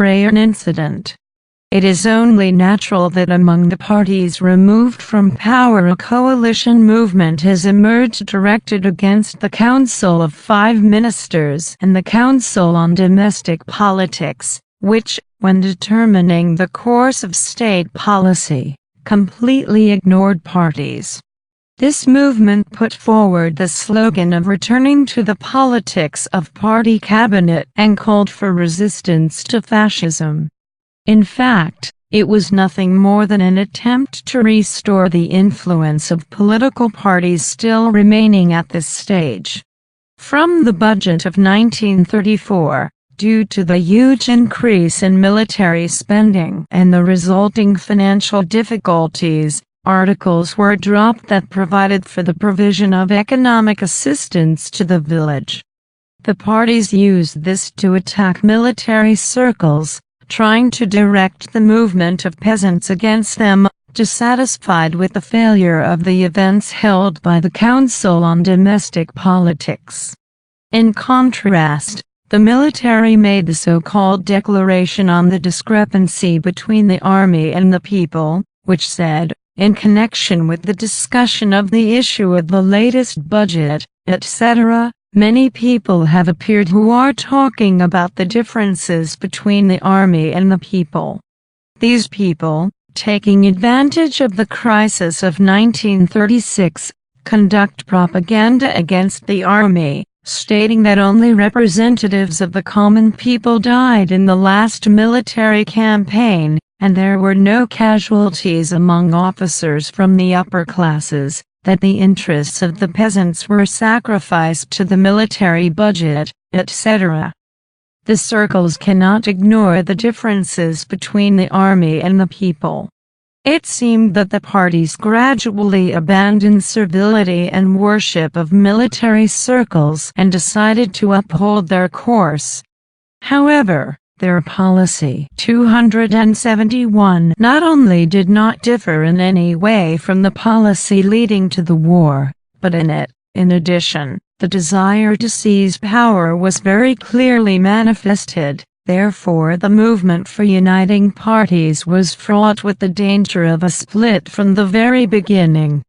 Brayan incident. It is only natural that among the parties removed from power a coalition movement has emerged directed against the Council of Five Ministers and the Council on Domestic Politics, which, when determining the course of state policy, completely ignored parties. This movement put forward the slogan of returning to the politics of party cabinet and called for resistance to fascism. In fact, it was nothing more than an attempt to restore the influence of political parties still remaining at this stage. From the budget of 1934, due to the huge increase in military spending and the resulting financial difficulties, articles were dropped that provided for the provision of economic assistance to the village. The parties used this to attack military circles, trying to direct the movement of peasants against them, dissatisfied with the failure of the events held by the Council on Domestic Politics. In contrast, the military made the so-called Declaration on the Discrepancy Between the Army and the People, which said, in connection with the discussion of the issue of the latest budget, etc., many people have appeared who are talking about the differences between the army and the people. These people, taking advantage of the crisis of 1936, conduct propaganda against the army, stating that only representatives of the common people died in the last military campaign, and there were no casualties among officers from the upper classes, that the interests of the peasants were sacrificed to the military budget, etc. The circles cannot ignore the differences between the army and the people. It seemed that the parties gradually abandoned servility and worship of military circles and decided to uphold their course. However, their policy 271 not only did not differ in any way from the policy leading to the war, but in addition, the desire to seize power was very clearly manifested. Therefore, the movement for uniting parties was fraught with the danger of a split from the very beginning.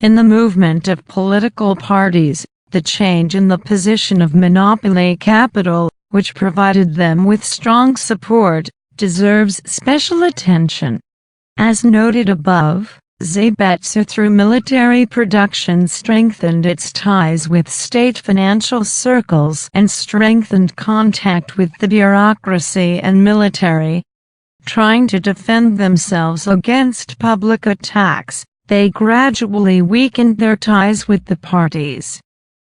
In the movement of political parties, the change in the position of monopoly capital, which provided them with strong support, deserves special attention. As noted above, Zaibatsu through military production strengthened its ties with state financial circles and strengthened contact with the bureaucracy and military. Trying to defend themselves against public attacks, they gradually weakened their ties with the parties.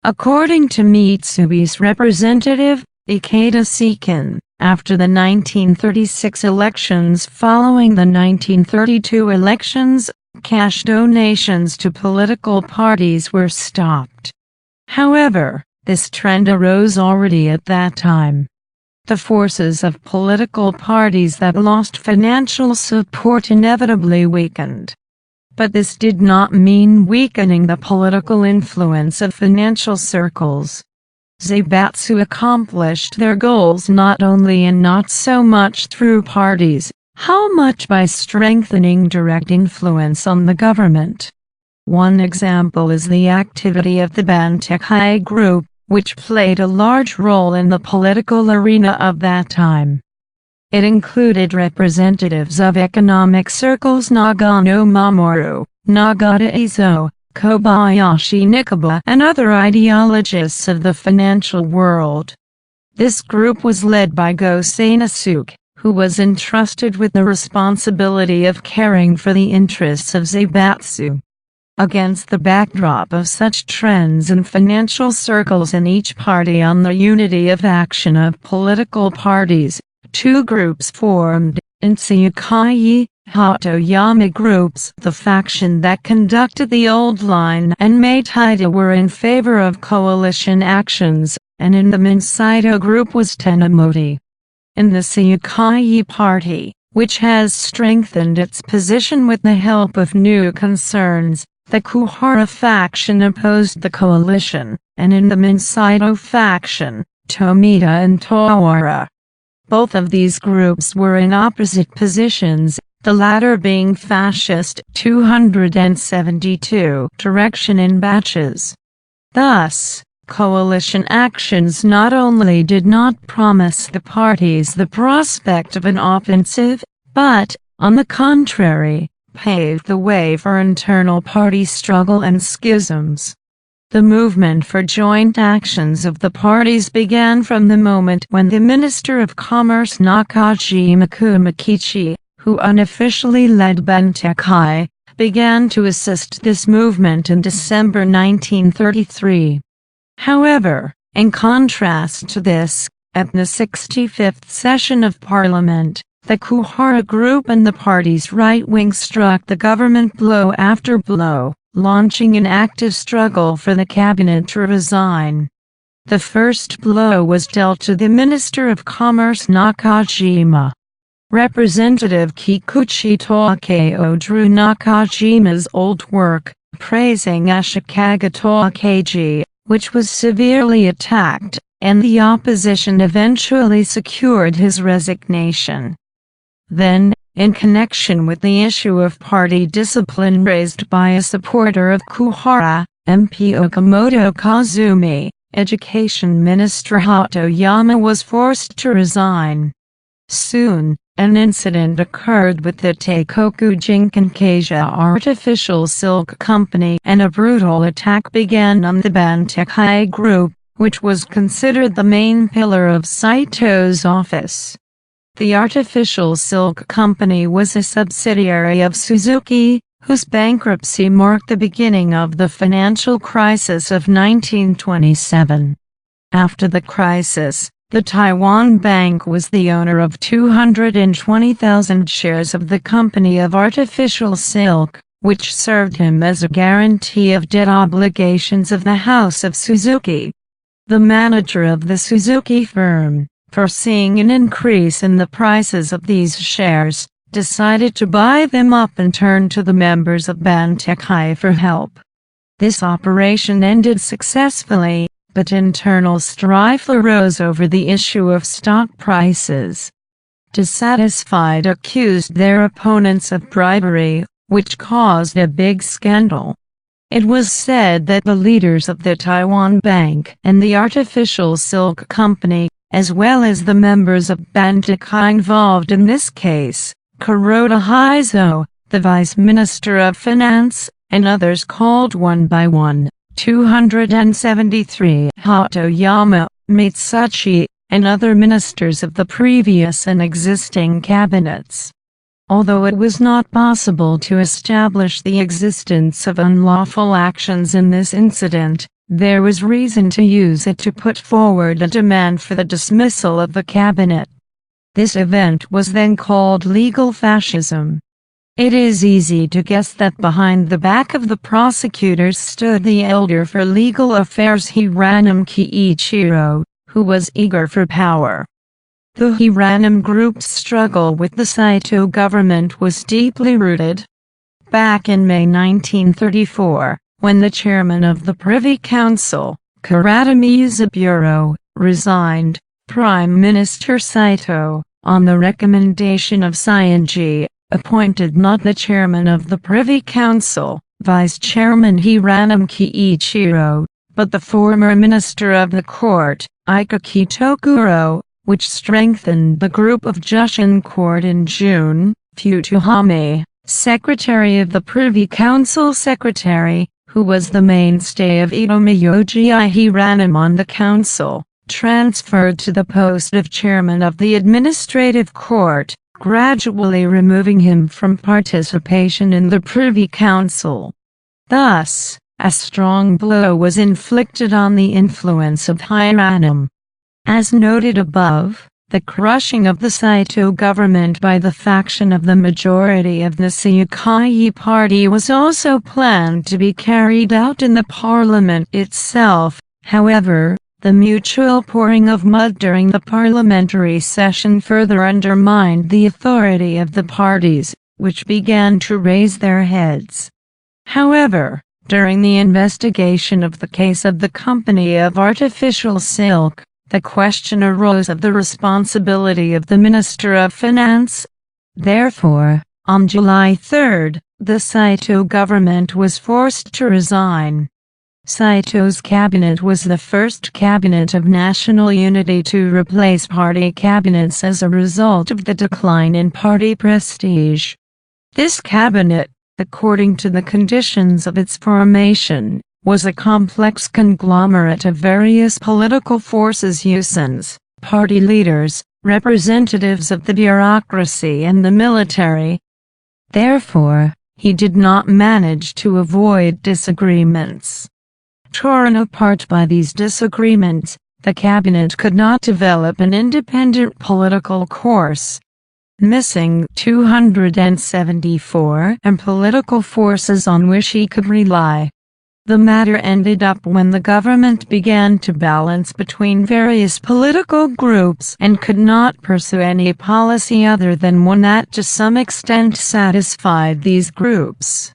According to Mitsubi's representative, Ikeda Seiken, after the 1936 elections following the 1932 elections, cash donations to political parties were stopped. However, this trend arose already at that time. The forces of political parties that lost financial support inevitably weakened. But this did not mean weakening the political influence of financial circles. Zaibatsu accomplished their goals not only and not so much through parties, how much by strengthening direct influence on the government. One example is the activity of the Bantekai Group, which played a large role in the political arena of that time. It included representatives of economic circles Nagano Mamoru, Nagata Izo, Kobayashi Nikaba, and other ideologists of the financial world. This group was led by Go Sanasuke, who was entrusted with the responsibility of caring for the interests of Zaibatsu. Against the backdrop of such trends in financial circles in each party on the unity of action of political parties, two groups formed, Insukai Hatoyama groups. The faction that conducted the old line and Meitaida were in favor of coalition actions, and in the Minsaido group was Tenamoti. In the Seikai party, which has strengthened its position with the help of new concerns, the Kuhara faction opposed the coalition, and in the Minsaido faction, Tomita and Tawara Both of these groups were in opposite positions, the latter being fascist 272 direction in batches. Thus, coalition actions not only did not promise the parties the prospect of an offensive, but, on the contrary, paved the way for internal party struggle and schisms. The movement for joint actions of the parties began from the moment when the Minister of Commerce Nakajima Kumakichi, who unofficially led Bantekai, began to assist this movement in December 1933. However, in contrast to this, at the 65th session of Parliament, the Kuhara Group and the party's right wing struck the government blow after blow, launching an active struggle for the cabinet to resign. The first blow was dealt to the Minister of Commerce Nakajima. Representative Kikuchi Tokyo drew Nakajima's old work, praising Ashikaga Tokaji, which was severely attacked, and the opposition eventually secured his resignation. Then, in connection with the issue of party discipline raised by a supporter of Kuhara, MP Okamoto Kazumi, Education Minister Hatoyama was forced to resign. Soon, an incident occurred with the Teikoku Jinkankasia Artificial Silk Company and a brutal attack began on the Bantekai Group, which was considered the main pillar of Saito's office. The Artificial Silk Company was a subsidiary of Suzuki, whose bankruptcy marked the beginning of the financial crisis of 1927. After the crisis, the Taiwan Bank was the owner of 220,000 shares of the Company of Artificial Silk, which served him as a guarantee of debt obligations of the House of Suzuki. The manager of the Suzuki firm, foreseeing an increase in the prices of these shares, decided to buy them up and turn to the members of Bantekai for help. This operation ended successfully, but internal strife arose over the issue of stock prices. Dissatisfied accused their opponents of bribery, which caused a big scandal. It was said that the leaders of the Taiwan Bank and the Artificial Silk Company, as well as the members of Bantekai involved in this case, Kuroda Heizo, the Vice Minister of Finance, and others called one by one, 273 Hatoyama, Mitsuchi, and other ministers of the previous and existing cabinets. Although it was not possible to establish the existence of unlawful actions in this incident, there was reason to use it to put forward a demand for the dismissal of the cabinet. This event was then called legal fascism. It is easy to guess that behind the back of the prosecutors stood the elder for legal affairs Hiranuma Kiichiro, who was eager for power. The Hiranuma Group's struggle with the Saito government was deeply rooted. Back in May 1934, when the chairman of the Privy Council, Kuratomi Yuzaburo, resigned, Prime Minister Saito, on the recommendation of Saionji, appointed not the chairman of the Privy Council, Vice Chairman Hiranuma Kiichiro, but the former Minister of the Court, Ikaki Tokuro, which strengthened the group of Jushin Court in June. Futohame, Secretary of the Privy Council Secretary, who was the mainstay of Itomiyoji Hiranuma on the council, transferred to the post of chairman of the Administrative Court, gradually removing him from participation in the Privy Council. Thus, a strong blow was inflicted on the influence of Hiranuma. As noted above, the crushing of the Saito government by the faction of the majority of the Seikai party was also planned to be carried out in the parliament itself. However, the mutual pouring of mud during the parliamentary session further undermined the authority of the parties, which began to raise their heads. However, during the investigation of the case of the Company of Artificial Silk, the question arose of the responsibility of the Minister of Finance. Therefore, on July 3, the Saito government was forced to resign. Saito's cabinet was the first cabinet of national unity to replace party cabinets as a result of the decline in party prestige. This cabinet, according to the conditions of its formation, was a complex conglomerate of various political forces, usons, party leaders, representatives of the bureaucracy and the military. Therefore, he did not manage to avoid disagreements. Torn apart by these disagreements, the cabinet could not develop an independent political course. Missing 274 and political forces on which he could rely. The matter ended up when the government began to balance between various political groups and could not pursue any policy other than one that to some extent satisfied these groups.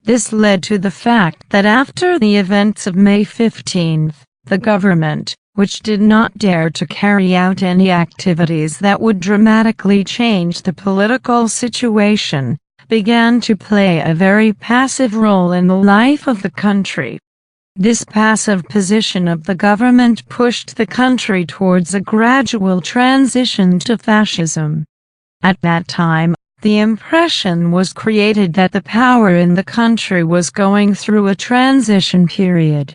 This led to the fact that after the events of May 15, the government, which did not dare to carry out any activities that would dramatically change the political situation, began to play a very passive role in the life of the country. This passive position of the government pushed the country towards a gradual transition to fascism. At that time, the impression was created that the power in the country was going through a transition period.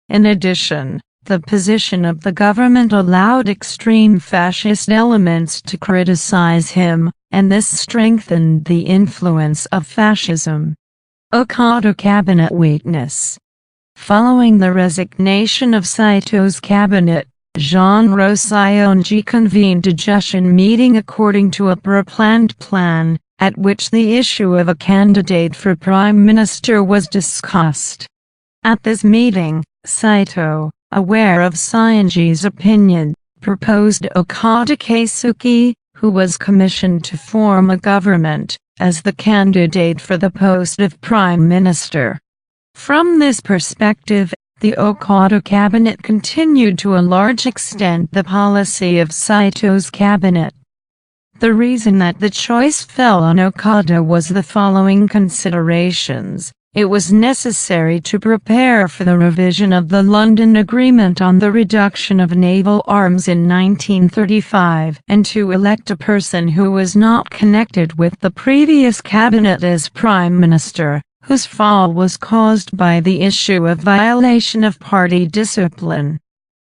In addition, the position of the government allowed extreme fascist elements to criticize him, and this strengthened the influence of fascism. Okada cabinet weakness. Following the resignation of Saito's cabinet, Jean Rosayonji convened a Jushin meeting according to a pre-planned plan, at which the issue of a candidate for prime minister was discussed. At this meeting, Saito, aware of Sayonji's opinion, proposed Okada Keisuke, who was commissioned to form a government, as the candidate for the post of prime minister. From this perspective, the Okada cabinet continued to a large extent the policy of Saito's cabinet. The reason that the choice fell on Okada was the following considerations. It was necessary to prepare for the revision of the London Agreement on the reduction of naval arms in 1935 and to elect a person who was not connected with the previous cabinet as prime minister, whose fall was caused by the issue of violation of party discipline.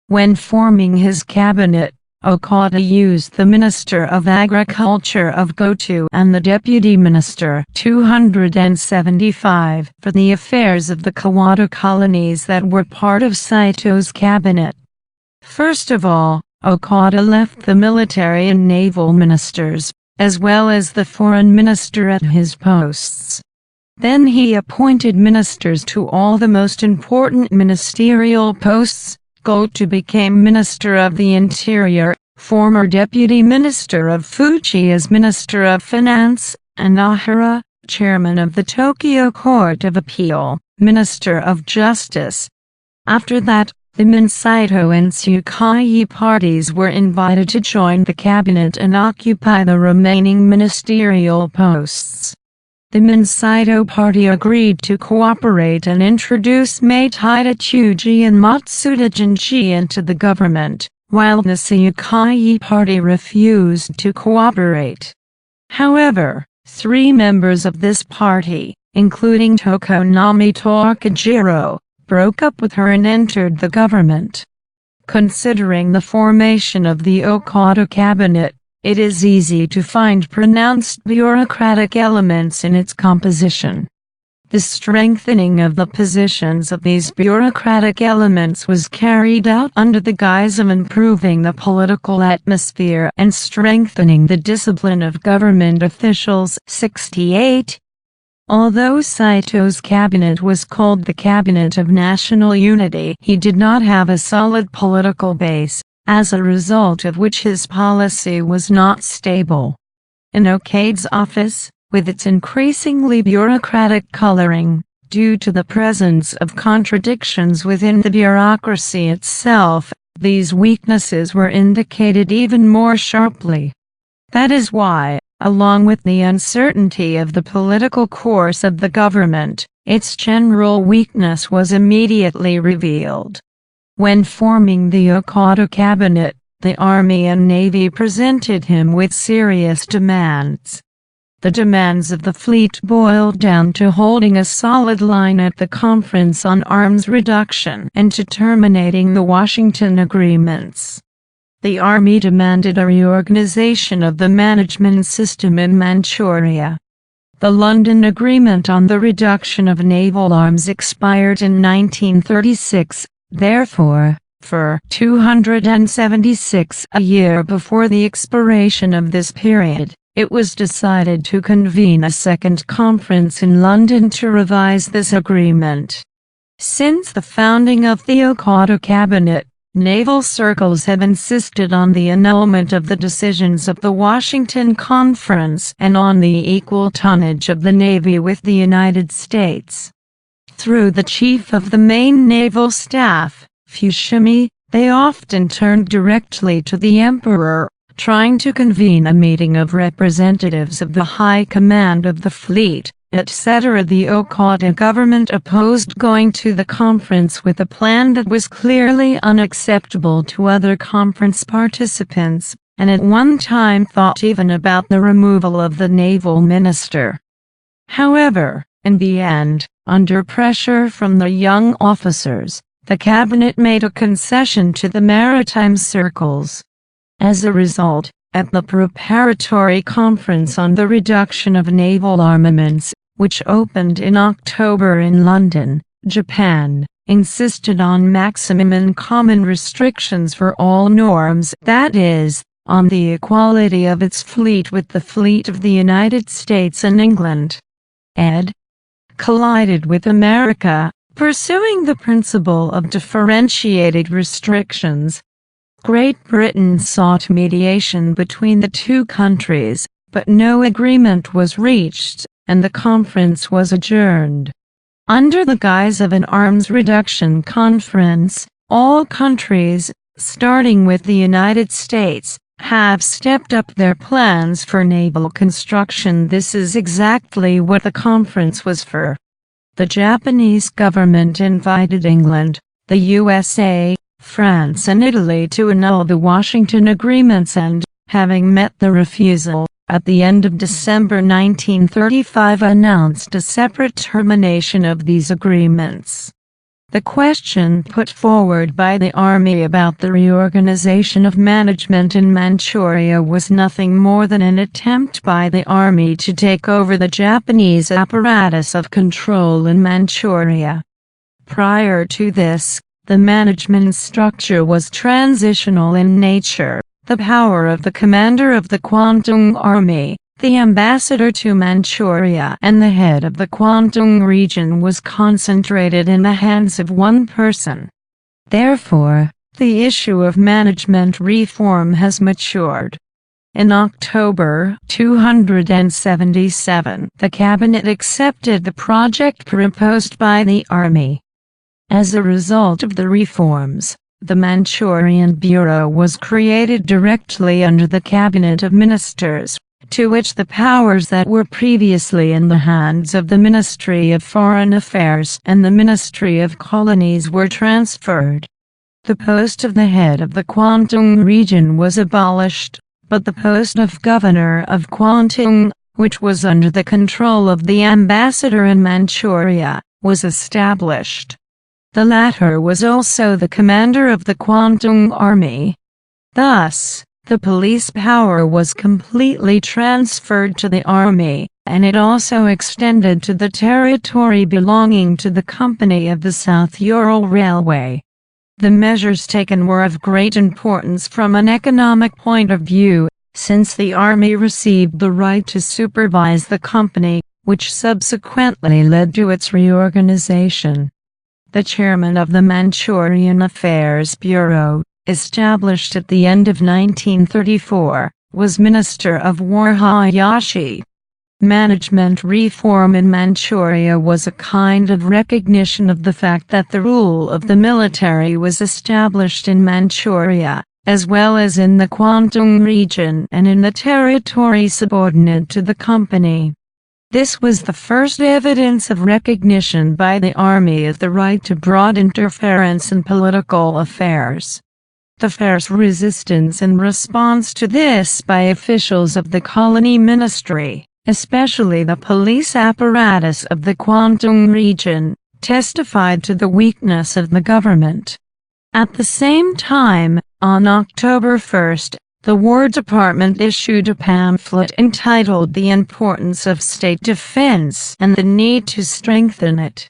When forming his cabinet, Okada used the Minister of Agriculture of Goto and the Deputy Minister 275 for the affairs of the Kawada colonies that were part of Saito's cabinet. First of all, Okada left the military and naval ministers, as well as the foreign minister at his posts. Then he appointed ministers to all the most important ministerial posts. Goto became Minister of the Interior, former Deputy Minister of Fuji as Minister of Finance, and Nahara, Chairman of the Tokyo Court of Appeal, Minister of Justice. After that, the Minsaito and Tsukai parties were invited to join the cabinet and occupy the remaining ministerial posts. The Minsaito party agreed to cooperate and introduce Maeda Chuji and Matsuda Jinji into the government, while the Tsukai party refused to cooperate. However, 3 members of this party, including Tokonami Takajiro, broke up with her and entered the government. Considering the formation of the Okada cabinet, it is easy to find pronounced bureaucratic elements in its composition. The strengthening of the positions of these bureaucratic elements was carried out under the guise of improving the political atmosphere and strengthening the discipline of government officials. 68. Although Saito's cabinet was called the Cabinet of National Unity, he did not have a solid political base, as a result of which his policy was not stable. In Okada's office, with its increasingly bureaucratic coloring, due to the presence of contradictions within the bureaucracy itself, these weaknesses were indicated even more sharply. That is why, along with the uncertainty of the political course of the government, its general weakness was immediately revealed. When forming the Okada cabinet, the Army and Navy presented him with serious demands. The demands of the fleet boiled down to holding a solid line at the Conference on Arms Reduction and to terminating the Washington agreements. The Army demanded a reorganization of the management system in Manchuria. The London Agreement on the Reduction of Naval Arms expired in 1936, therefore, for 276, a year before the expiration of this period, it was decided to convene a second conference in London to revise this agreement. Since the founding of the Okada cabinet, naval circles have insisted on the annulment of the decisions of the Washington Conference and on the equal tonnage of the Navy with the United States. Through the Chief of the Main Naval Staff, Fushimi, they often turned directly to the Emperor, trying to convene a meeting of representatives of the High Command of the Fleet, etc. The Okada government opposed going to the conference with a plan that was clearly unacceptable to other conference participants, and at one time thought even about the removal of the naval minister. However, in the end, under pressure from the young officers, the cabinet made a concession to the maritime circles. As a result, at the preparatory conference on the reduction of naval armaments, which opened in October in London, Japan insisted on maximum and common restrictions for all norms, that is, on the equality of its fleet with the fleet of the United States and England. Ed. Collided with America, pursuing the principle of differentiated restrictions. Great Britain sought mediation between the two countries, but no agreement was reached, and the conference was adjourned. Under the guise of an arms reduction conference, all countries, starting with the United States, have stepped up their plans for naval construction. This is exactly what the conference was for. The Japanese government invited England, the USA, France and Italy to annul the Washington agreements and, having met the refusal, at the end of December 1935 announced a separate termination of these agreements. The question put forward by the Army about the reorganization of management in Manchuria was nothing more than an attempt by the Army to take over the Japanese apparatus of control in Manchuria. Prior to this, the management structure was transitional in nature. The power of the commander of the Kwantung Army, the ambassador to Manchuria, and the head of the Kwantung region was concentrated in the hands of one person. Therefore, the issue of management reform has matured. In October 277, the cabinet accepted the project proposed by the Army. As a result of the reforms, the Manchurian Bureau was created directly under the Cabinet of Ministers, to which the powers that were previously in the hands of the Ministry of Foreign Affairs and the Ministry of Colonies were transferred. The post of the head of the Kwantung region was abolished, but the post of Governor of Kwantung, which was under the control of the ambassador in Manchuria, was established. The latter was also the commander of the Kwantung Army. Thus, the police power was completely transferred to the Army, and it also extended to the territory belonging to the Company of the South Ural Railway. The measures taken were of great importance from an economic point of view, since the Army received the right to supervise the company, which subsequently led to its reorganization. The chairman of the Manchurian Affairs Bureau, established at the end of 1934, was Minister of War Hayashi. Management reform in Manchuria was a kind of recognition of the fact that the rule of the military was established in Manchuria, as well as in the Kwantung region and in the territory subordinate to the company. This was the first evidence of recognition by the army of the right to broad interference in political affairs. The fierce resistance in response to this by officials of the colony ministry, especially the police apparatus of the Kwantung region, testified to the weakness of the government. At the same time, on October 1, the War Department issued a pamphlet entitled The Importance of State Defense and the Need to Strengthen It.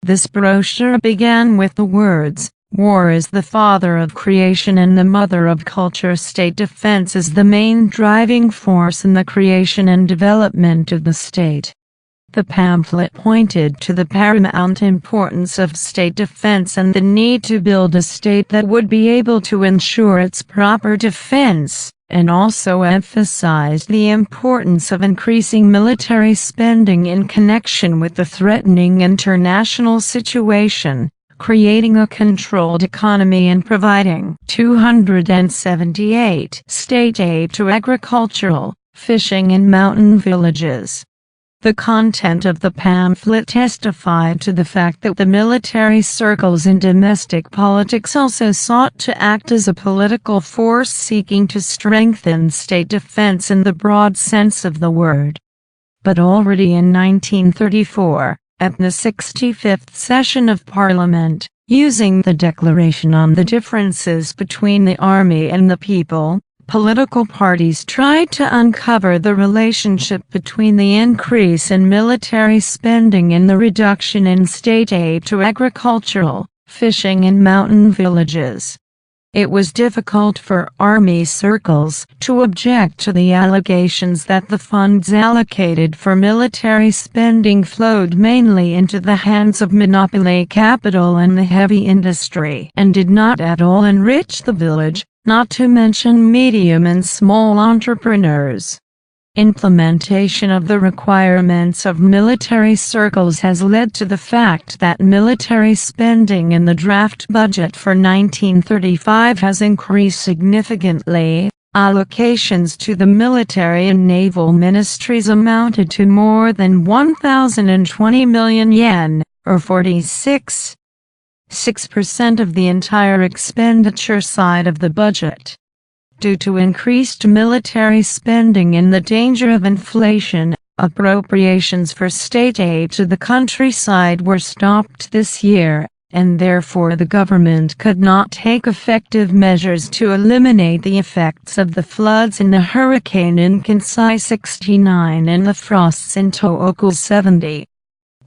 This brochure began with the words, "War is the father of creation and the mother of culture. State defense is the main driving force in the creation and development of the state." The pamphlet pointed to the paramount importance of state defense and the need to build a state that would be able to ensure its proper defense, and also emphasized the importance of increasing military spending in connection with the threatening international situation, creating a controlled economy and providing 278 state aid to agricultural, fishing and mountain villages. The content of the pamphlet testified to the fact that the military circles in domestic politics also sought to act as a political force seeking to strengthen state defense in the broad sense of the word. But already in 1934, at the 65th session of Parliament, using the Declaration on the Differences between the Army and the People, political parties tried to uncover the relationship between the increase in military spending and the reduction in state aid to agricultural, fishing and mountain villages. It was difficult for army circles to object to the allegations that the funds allocated for military spending flowed mainly into the hands of monopoly capital and the heavy industry and did not at all enrich the village, not to mention medium and small entrepreneurs. Implementation of the requirements of military circles has led to the fact that military spending in the draft budget for 1935 has increased significantly. Allocations to the military and naval ministries amounted to more than 1,020 million yen, or 46.6% of the entire expenditure side of the budget. Due to increased military spending and the danger of inflation, appropriations for state aid to the countryside were stopped this year, and therefore the government could not take effective measures to eliminate the effects of the floods in the hurricane in Kansai 69 and the frosts in Tohoku 70.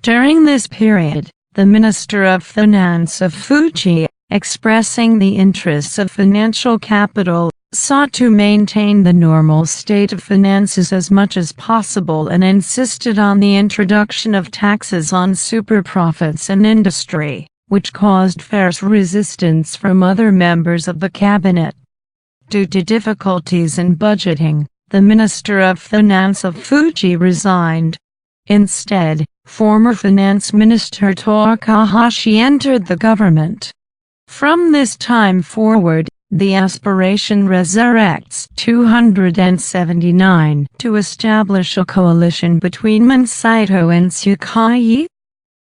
During this period, the Minister of Finance of Fuji, expressing the interests of financial capital, sought to maintain the normal state of finances as much as possible and insisted on the introduction of taxes on super profits and industry, which caused fierce resistance from other members of the cabinet. Due to difficulties in budgeting, the Minister of Finance of Fuji resigned. Instead, former Finance Minister Takahashi entered the government. From this time forward, the aspiration resurrects 279 to establish a coalition between Mansaito and Tsukuyi.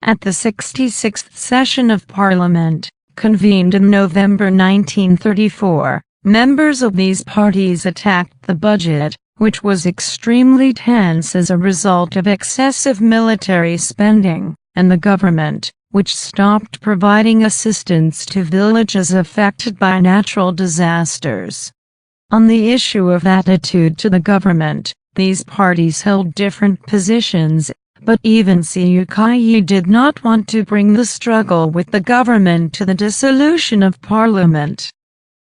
At the 66th session of Parliament, convened in November 1934, members of these parties attacked the budget, which was extremely tense as a result of excessive military spending, and the government, which stopped providing assistance to villages affected by natural disasters. On the issue of attitude to the government, these parties held different positions, but even Tsukuyi did not want to bring the struggle with the government to the dissolution of parliament.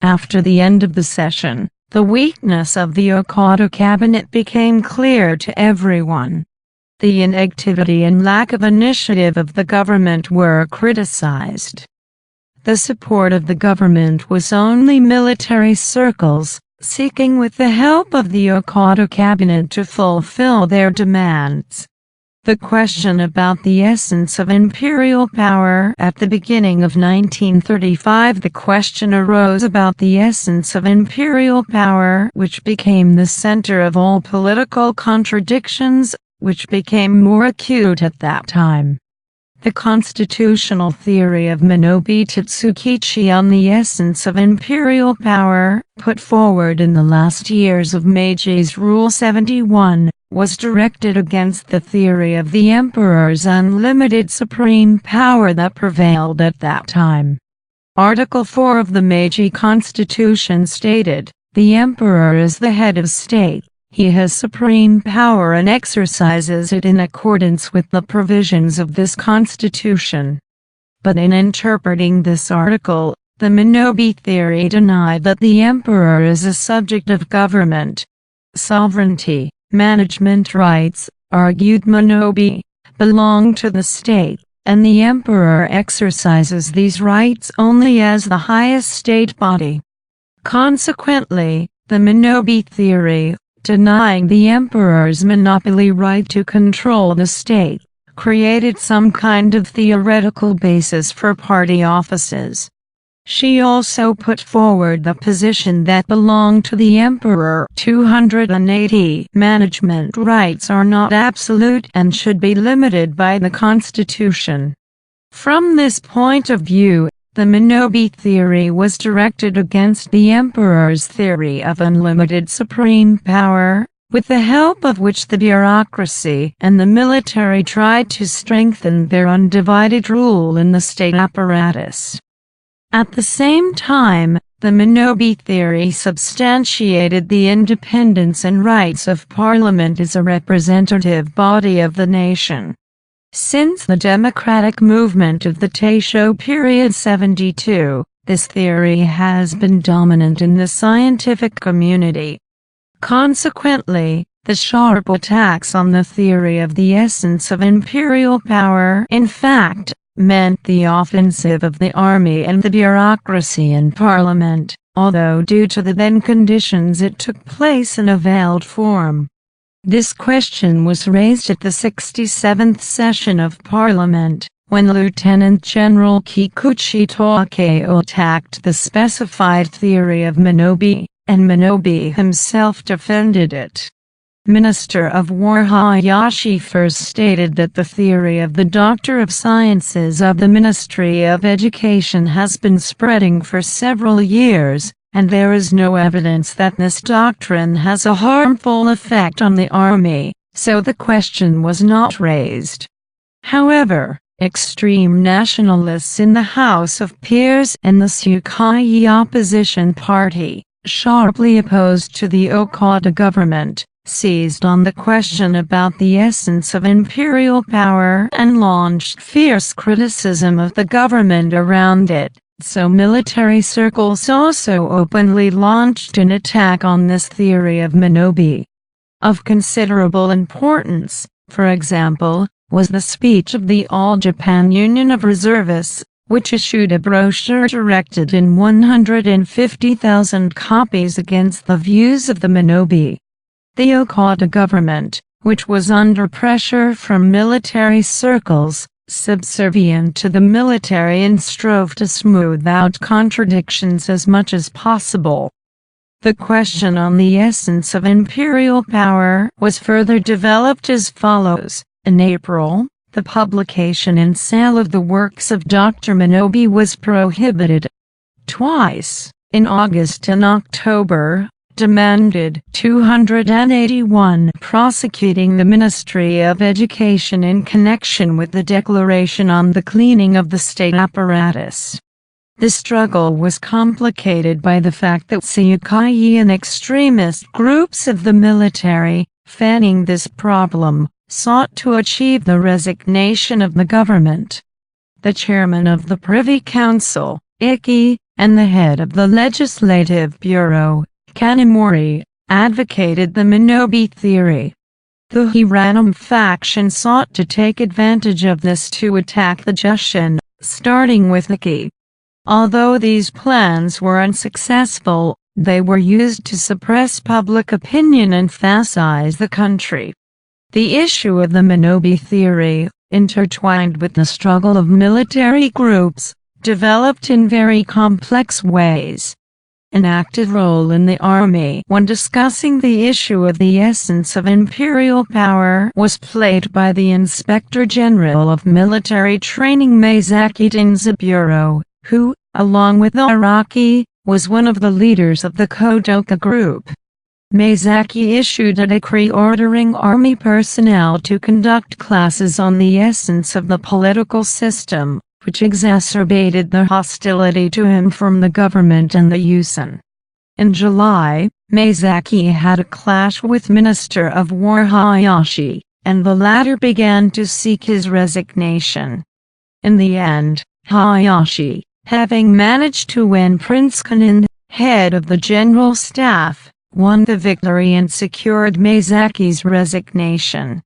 After the end of the session, the weakness of the Okada cabinet became clear to everyone. The inactivity and lack of initiative of the government were criticized. The support of the government was only military circles, seeking with the help of the Okada cabinet to fulfill their demands. The question about the essence of imperial power. At the beginning of 1935, the question arose about the essence of imperial power, which became the center of all political contradictions, which became more acute at that time. The constitutional theory of Minobu Tsukichi on the essence of imperial power, put forward in the last years of Meiji's Rule 71, was directed against the theory of the emperor's unlimited supreme power that prevailed at that time. Article 4 of the Meiji Constitution stated, "The emperor is the head of state. He has supreme power and exercises it in accordance with the provisions of this constitution." But in interpreting this article, the Minobu theory denied that the emperor is a subject of government. Sovereignty, management rights, argued Minobu, belong to the state, and the emperor exercises these rights only as the highest state body. Consequently, the Minobu theory, denying the emperor's monopoly right to control the state, created some kind of theoretical basis for party offices. She also put forward the position that belong to the emperor. 280 Management rights are not absolute and should be limited by the constitution. From this point of view, the Minobu theory was directed against the emperor's theory of unlimited supreme power, with the help of which the bureaucracy and the military tried to strengthen their undivided rule in the state apparatus. At the same time, the Minobu theory substantiated the independence and rights of Parliament as a representative body of the nation. Since the democratic movement of the Taisho period 72, this theory has been dominant in the scientific community. Consequently, the sharp attacks on the theory of the essence of imperial power, in fact, meant the offensive of the army and the bureaucracy in Parliament, although due to the then conditions it took place in a veiled form. This question was raised at the 67th session of Parliament, when Lieutenant General Kikuchi Takeo attacked the specified theory of Minobu, and Minobu himself defended it. Minister of War Hayashi first stated that the theory of the Doctor of Sciences of the Ministry of Education has been spreading for several years, and there is no evidence that this doctrine has a harmful effect on the army, so the question was not raised. However, extreme nationalists in the House of Peers and the Tsukuyi opposition party, sharply opposed to the Okada government, seized on the question about the essence of imperial power and launched fierce criticism of the government around it, so military circles also openly launched an attack on this theory of Minobu. Of considerable importance, for example, was the speech of the All-Japan Union of Reservists, which issued a brochure directed in 150,000 copies against the views of the Minobu. The Okada government, which was under pressure from military circles, subservient to the military, and strove to smooth out contradictions as much as possible. The question on the essence of imperial power was further developed as follows. In April, the publication and sale of the works of Dr. Minobu was prohibited. Twice, in August and October, demanded 281 prosecuting the Ministry of Education in connection with the declaration on the cleaning of the state apparatus. The struggle was complicated by the fact that Tsukuyi and extremist groups of the military, fanning this problem, sought to achieve the resignation of the government. The chairman of the Privy Council, Iki, and the head of the Legislative Bureau, Kanamori, advocated the Minobu theory. The Hiranuma faction sought to take advantage of this to attack the Jushin, starting with Iki. Although these plans were unsuccessful, They were used to suppress public opinion and fascist the country. The issue of the Minobi theory, intertwined with the struggle of military groups, developed in very complex ways. An active role in the army when discussing the issue of the essence of imperial power was played by the Inspector General of Military Training Maezaki Dinzaburo, who, along with Araki, was one of the leaders of the Kodoka group. Maezaki issued a decree ordering army personnel to conduct classes on the essence of the political system, which exacerbated the hostility to him from the government and the Yusen. In July, Maezaki had a clash with Minister of War Hayashi, and the latter began to seek his resignation. In the end, Hayashi, having managed to win Prince Konan, head of the General Staff, won the victory and secured Maezaki's resignation.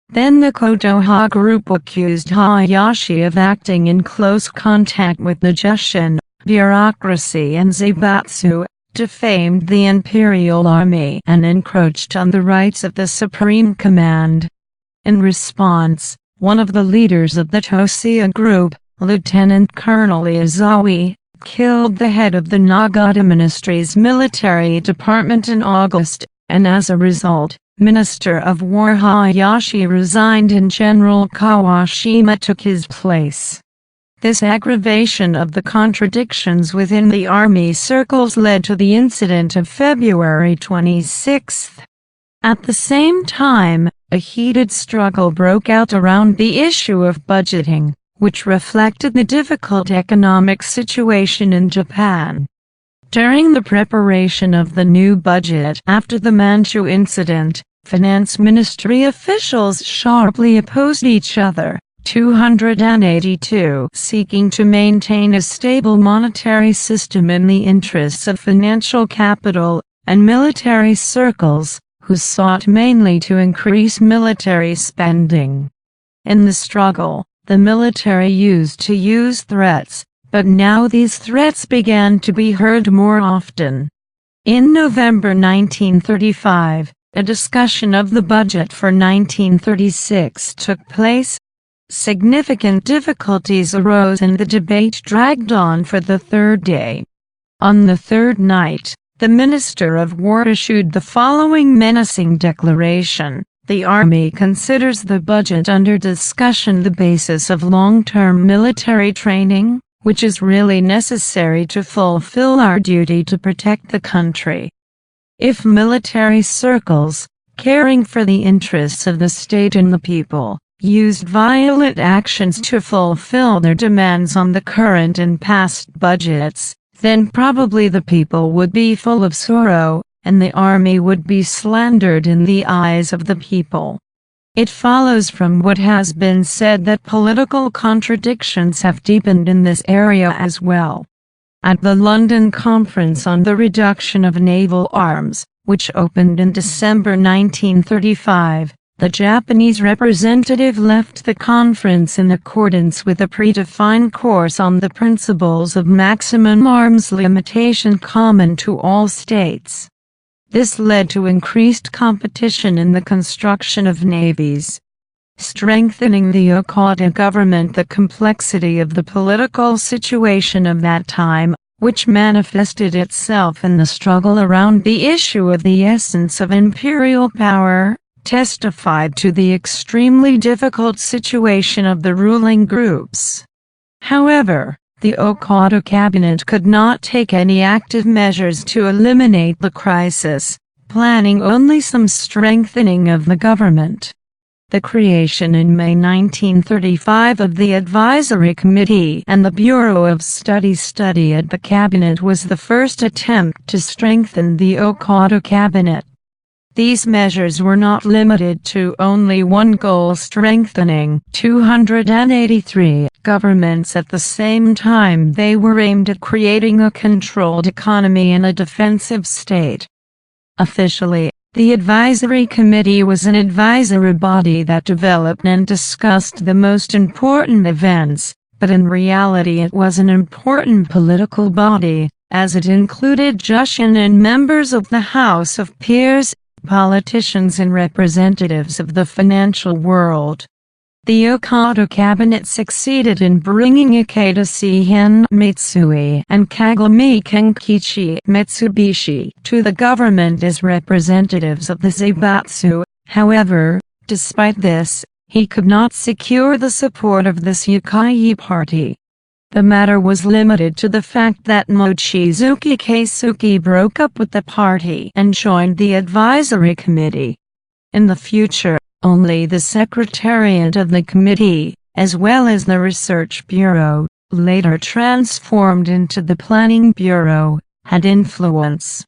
Then the Kodoha group accused Hayashi of acting in close contact with the Jushin bureaucracy and Zaibatsu, defamed the imperial army and encroached on the rights of the Supreme Command. In response, one of the leaders of the Tosia group, Lieutenant Colonel Izawa, killed the head of the Nagata Ministry's military department in August, and as a result, Minister of War Hayashi resigned and General Kawashima took his place. This aggravation of the contradictions within the army circles led to the incident of February 26. At the same time, a heated struggle broke out around the issue of budgeting, which reflected the difficult economic situation in Japan. During the preparation of the new budget after the Manchu incident, finance ministry officials sharply opposed each other. 282 seeking to maintain a stable monetary system in the interests of financial capital, and military circles, who sought mainly to increase military spending. In the struggle, the military used to use threats, but now these threats began to be heard more often. In November 1935, a discussion of the budget for 1936 took place. Significant difficulties arose and the debate dragged on for the third day. On the third night, the Minister of War issued the following menacing declaration: "The Army considers the budget under discussion the basis of long-term military training, which is really necessary to fulfill our duty to protect the country. If military circles, caring for the interests of the state and the people, used violent actions to fulfill their demands on the current and past budgets, then probably the people would be full of sorrow, and the army would be slandered in the eyes of the people." It follows from what has been said that political contradictions have deepened in this area as well. At the London Conference on the Reduction of Naval Arms, which opened in December 1935, the Japanese representative left the conference in accordance with a predefined course on the principles of maximum arms limitation common to all states. This led to increased competition in the construction of navies, strengthening the Okada government. The complexity of the political situation of that time, which manifested itself in the struggle around the issue of the essence of imperial power, testified to the extremely difficult situation of the ruling groups. However, the Okada cabinet could not take any active measures to eliminate the crisis, planning only some strengthening of the government. The creation in May 1935 of the Advisory Committee and the Bureau of Study at the cabinet was the first attempt to strengthen the Okada cabinet. These measures were not limited to only one goal: strengthening 283 governments. At the same time, they were aimed at creating a controlled economy and a defensive state. Officially, the Advisory Committee was an advisory body that developed and discussed the most important events, but in reality it was an important political body, as it included Jushin and members of the House of Peers, politicians and representatives of the financial world. The Okada cabinet succeeded in bringing Ikeda Shihen Mitsui and Kagami Kenkichi Mitsubishi to the government as representatives of the Zaibatsu. However, despite this, he could not secure the support of the Tsukai party. The matter was limited to the fact that Mochizuki Keisuke broke up with the party and joined the advisory committee. In the future, only the secretariat of the committee, as well as the research bureau, later transformed into the planning bureau, had influence.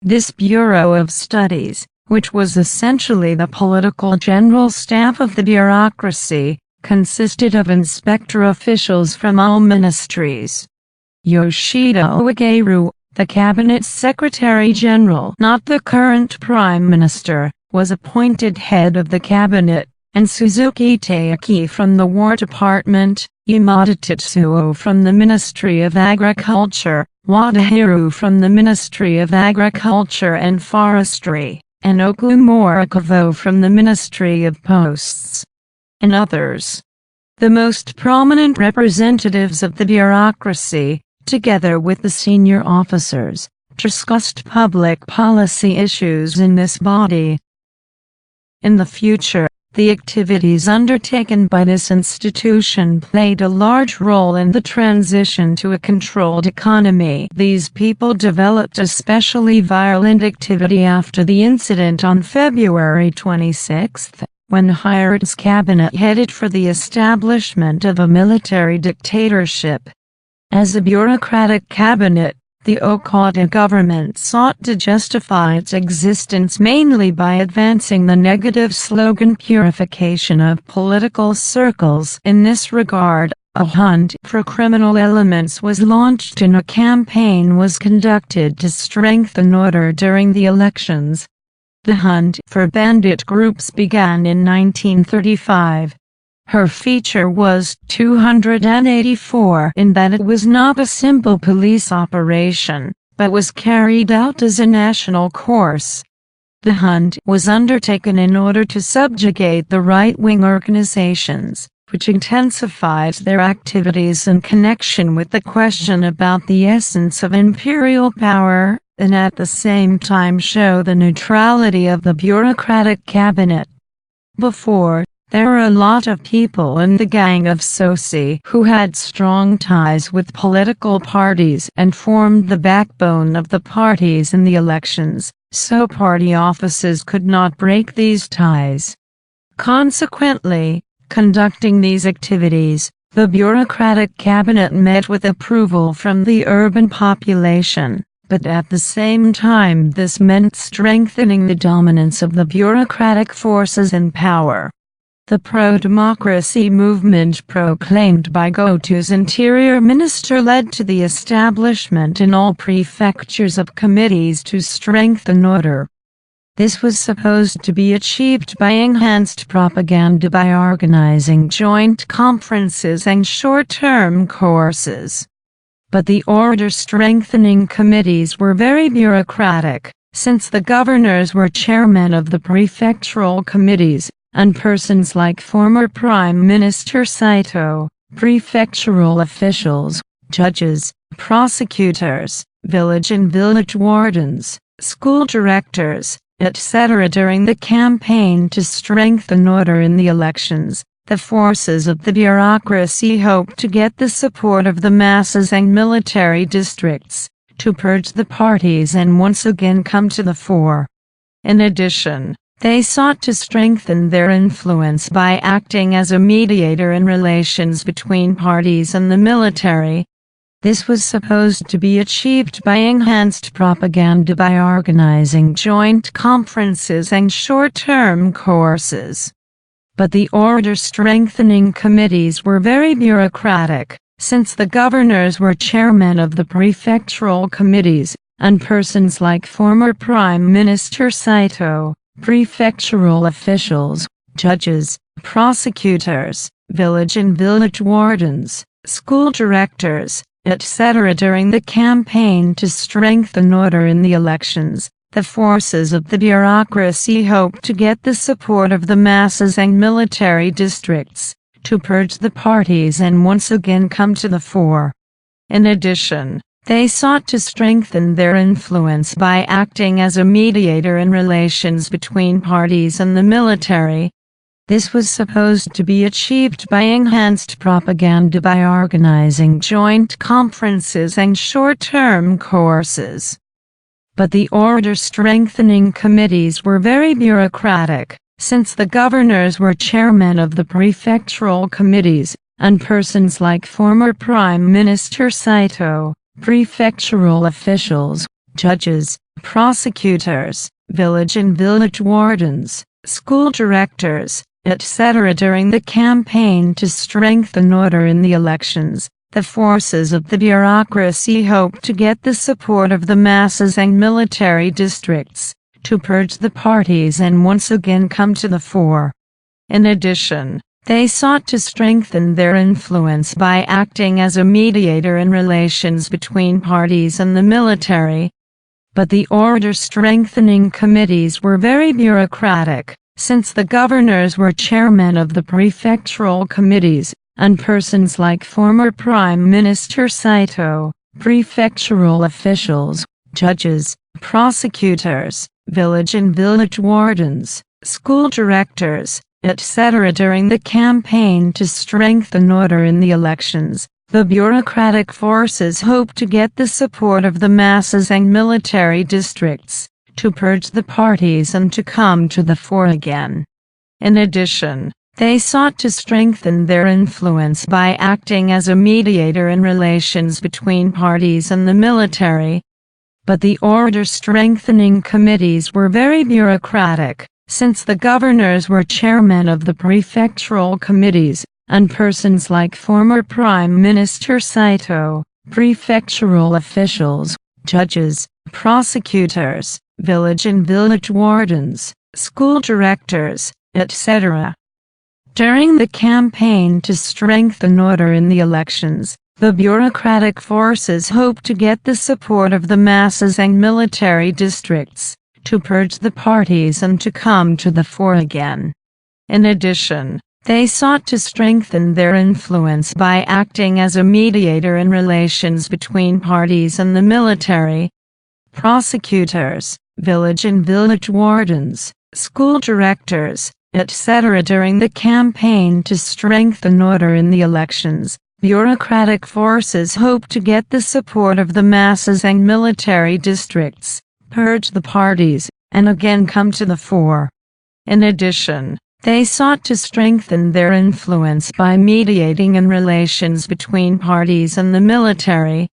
This bureau of studies, which was essentially the political general staff of the bureaucracy, consisted of inspector officials from all ministries. Yoshida Oegaru, the cabinet secretary-general, not the current prime minister, was appointed head of the cabinet, and Suzuki Taiki from the War Department, Yamada Tetsuo from the Ministry of Agriculture, Wadaharu from the Ministry of Agriculture and Forestry, and Oku Morikawa from the Ministry of Posts, and others. The most prominent representatives of the bureaucracy, together with the senior officers, discussed public policy issues in this body. In the future, the activities undertaken by this institution played a large role in the transition to a controlled economy. These people developed especially violent activity after the incident on February 26, when Hirad's cabinet headed for the establishment of a military dictatorship. As a bureaucratic cabinet, the Okada government sought to justify its existence mainly by advancing the negative slogan "purification of political circles." In this regard, a hunt for criminal elements was launched and a campaign was conducted to strengthen order during the elections. The hunt for bandit groups began in 1935. Her feature was 284 in that it was not a simple police operation, but was carried out as a national course. The hunt was undertaken in order to subjugate the right-wing organizations, which intensified their activities in connection with the question about the essence of imperial power, and at the same time show the neutrality of the bureaucratic cabinet. Before, there were a lot of people in the Gang of Sosi who had strong ties with political parties and formed the backbone of the parties in the elections, so party offices could not break these ties. Consequently, conducting these activities, the bureaucratic cabinet met with approval from the urban population, but at the same time this meant strengthening the dominance of the bureaucratic forces in power. The pro-democracy movement proclaimed by Goto's interior minister led to the establishment in all prefectures of committees to strengthen order. This was supposed to be achieved by enhanced propaganda by organizing joint conferences and short-term courses. But the order-strengthening committees were very bureaucratic, since the governors were chairmen of the prefectural committees, and persons like former Prime Minister Saito, prefectural officials, judges, prosecutors, village and village wardens, school directors, etc. During the campaign to strengthen order in the elections, the forces of the bureaucracy hoped to get the support of the masses and military districts, to purge the parties and once again come to the fore. In addition, they sought to strengthen their influence by acting as a mediator in relations between parties and the military. This was supposed to be achieved by enhanced propaganda by organizing joint conferences and short-term courses. But the order-strengthening committees were very bureaucratic, since the governors were chairmen of the prefectural committees, and persons like former Prime Minister Saito, prefectural officials, judges, prosecutors, village and village wardens, school directors, etc. During the campaign to strengthen order in the elections, the forces of the bureaucracy hoped to get the support of the masses and military districts to purge the parties and once again come to the fore. In addition, they sought to strengthen their influence by acting as a mediator in relations between parties and the military. This was supposed to be achieved by enhanced propaganda by organizing joint conferences and short-term courses. But the order-strengthening committees were very bureaucratic, since the governors were chairmen of the prefectural committees, and persons like former Prime Minister Saito, prefectural officials, judges, prosecutors, village and village wardens, school directors, etc. During the campaign to strengthen order in the elections, the forces of the bureaucracy hoped to get the support of the masses and military districts to purge the parties and once again come to the fore. In addition, they sought to strengthen their influence by acting as a mediator in relations between parties and the military. But the order-strengthening committees were very bureaucratic, since the governors were chairmen of the prefectural committees, and persons like former Prime Minister Saito, prefectural officials, judges, prosecutors, village and village wardens, school directors, etc. During the campaign to strengthen order in the elections, the bureaucratic forces hoped to get the support of the masses and military districts to purge the parties and to come to the fore again. In addition, they sought to strengthen their influence by acting as a mediator in relations between parties and the military. But the order-strengthening committees were very bureaucratic, since the governors were chairmen of the prefectural committees, and persons like former Prime Minister Saito, prefectural officials, judges, prosecutors, village and village wardens, school directors, etc. During the campaign to strengthen order in the elections, the bureaucratic forces hoped to get the support of the masses and military districts to purge the parties and to come to the fore again. In addition, they sought to strengthen their influence by acting as a mediator in relations between parties and the military. Prosecutors, village and village wardens, school directors, etc. During the campaign to strengthen order in the elections, bureaucratic forces hoped to get the support of the masses and military districts, purge the parties, and again come to the fore. In addition, they sought to strengthen their influence by mediating in relations between parties and the military.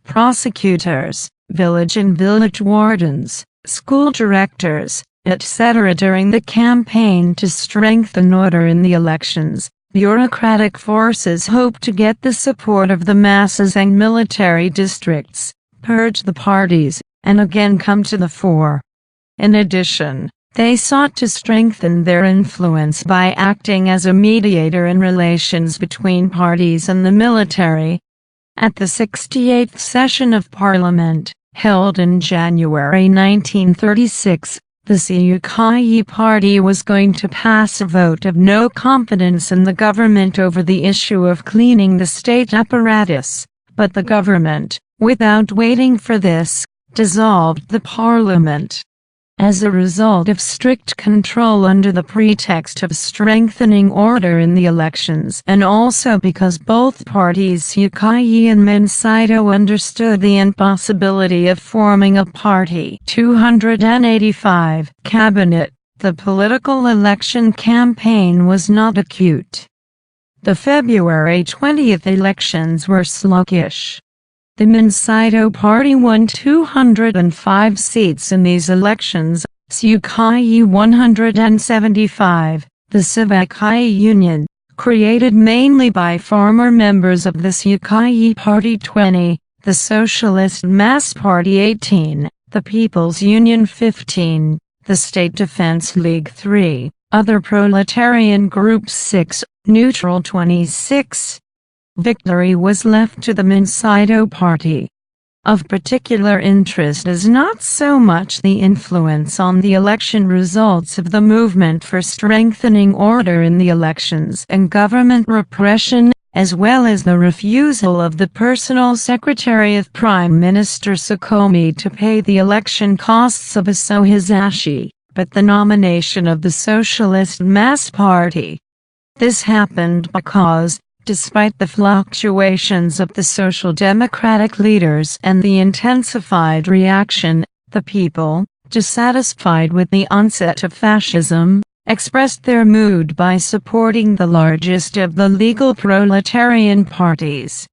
Prosecutors, village and village wardens, school directors, etc. During the campaign to strengthen order in the elections, bureaucratic forces hoped to get the support of the masses and military districts, purge the parties, and again come to the fore. In addition, they sought to strengthen their influence by acting as a mediator in relations between parties and the military. At the 68th session of Parliament, held in January 1936, the Tsukai Party was going to pass a vote of no confidence in the government over the issue of cleaning the state apparatus, but the government, without waiting for this, dissolved the parliament. As a result of strict control under the pretext of strengthening order in the elections, and also because both parties Tsukai and Mensaito understood the impossibility of forming a party 285 cabinet, the political election campaign was not acute. The February 20th elections were sluggish. The Mensaito Party won 205 seats in these elections, Tsukai 175, the Shivakai Union, created mainly by former members of the Tsukai Party 20, the Socialist Mass Party 18, the People's Union 15, the State Defense League 3, other proletarian groups 6, neutral 26. victory was left to the Mansueto party. Of particular interest is not so much the influence on the election results of the movement for strengthening order in the elections and government repression, as well as the refusal of the personal secretary of Prime Minister Sukhumi to pay the election costs of Aso Hisashi, but the nomination of the Socialist Mass Party. This happened because, despite the fluctuations of the Social Democratic leaders and the intensified reaction, the people, dissatisfied with the onset of fascism, expressed their mood by supporting the largest of the legal proletarian parties.